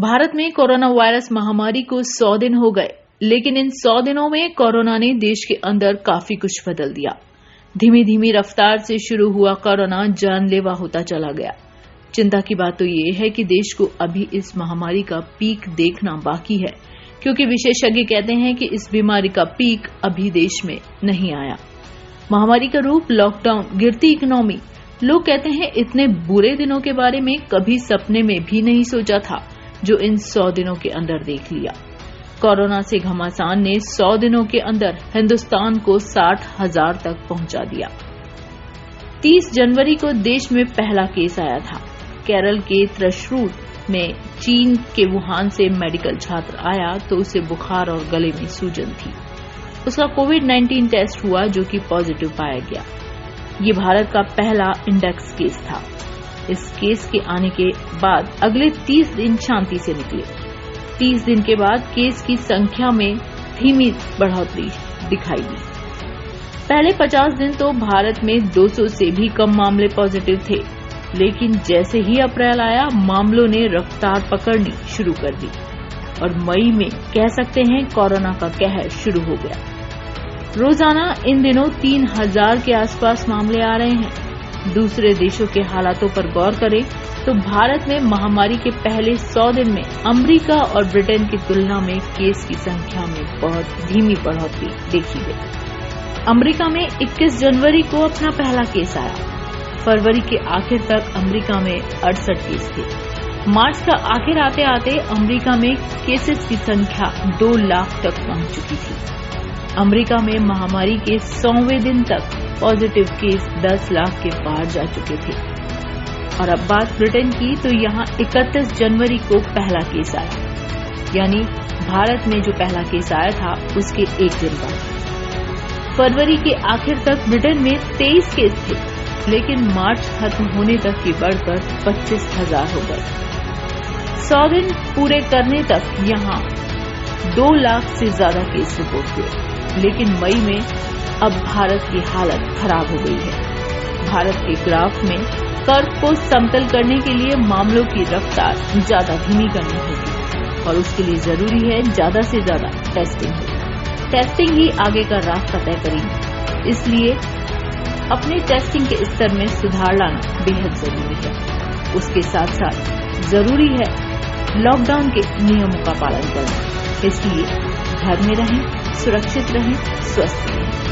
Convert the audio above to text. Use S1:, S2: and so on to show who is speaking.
S1: भारत में corona virus महामारी को 100 दिन हो गए, लेकिन इन 100 दिनों में कोरोना ने देश के अंदर काफी कुछ बदल दिया। धीमी धीमी रफ्तार से शुरू हुआ कोरोना जानलेवा होता चला गया। चिंता की बात तो ये है कि देश को अभी इस महामारी का पीक देखना बाकी है, क्योंकि विशेषज्ञ कहते हैं कि इस बीमारी का पीक अभी देश में नहीं आया। महामारी का रूप लॉकडाउन, गिरती इकोनॉमी। लोग कहते हैं इतने बुरे दिनों के बारे में कभी सपने में भी नहीं सोचा था, जो इन 100 दिनों के अंदर देख लिया। कोरोना से घमासान ने 100 दिनों के अंदर हिंदुस्तान को 60,000 तक पहुंचा दिया। 30 जनवरी को देश में पहला केस आया था। केरल के त्रिशूर में चीन के वुहान से मेडिकल छात्र आया तो उसे बुखार और गले में सूजन थी। उसका कोविड-19 टेस्ट हुआ, जो कि पॉजिटिव पाया गया। ये भारत का पहला इंडेक्स केस था। इस केस के आने के बाद अगले 30 दिन शांति से निकले। 30 दिन के बाद केस की संख्या में धीमी बढ़ोतरी दिखाई दी। पहले 50 दिन तो भारत में 200 से भी कम मामले पॉजिटिव थे, लेकिन जैसे ही अप्रैल आया, मामलों ने रफ्तार पकड़नी शुरू कर दी और मई में कह सकते हैं कोरोना का कहर शुरू हो गया। रोजाना इन दिनों 3,000 के आसपास मामले आ रहे हैं। दूसरे देशों के हालातों पर गौर करें तो भारत में महामारी के पहले 100 दिन में अमेरिका और ब्रिटेन की तुलना में केस की संख्या में बहुत धीमी बढ़ोतरी देखी गई। अमेरिका में 21 जनवरी को अपना पहला केस आया। फरवरी के आखिर तक अमेरिका में 68 केस थे। मार्च का आखिर आते आते अमेरिका में केसेस की संख्या 2 लाख तक पहुंच चुकी थी। अमेरिका में महामारी के 100वें दिन तक पॉजिटिव केस 10 लाख के पार जा चुके थे। और अब बात ब्रिटेन की, तो यहाँ 31 जनवरी को पहला केस आया, यानी भारत में जो पहला केस आया था उसके एक दिन बाद। फरवरी के आखिर तक ब्रिटेन में 23 केस थे, लेकिन मार्च खत्म होने तक की बढ़कर 25,000 हो गए। 100 दिन पूरे करने तक यहाँ 2 लाख से ज्यादा केस रिपोर्ट हुए, लेकिन मई में अब भारत की हालत खराब हो गई है। भारत के ग्राफ में कर्व को समतल करने के लिए मामलों की रफ्तार ज्यादा धीमी करनी होगी और उसके लिए जरूरी है ज्यादा से ज्यादा टेस्टिंग हो। टेस्टिंग ही आगे का रास्ता तय करेगी, इसलिए अपने टेस्टिंग के स्तर में सुधार लाना बेहद जरूरी है। उसके साथ साथ जरूरी है लॉकडाउन के नियमों का पालन करना। इसलिए घर में रहें, सुरक्षित रहें, स्वस्थ रहें।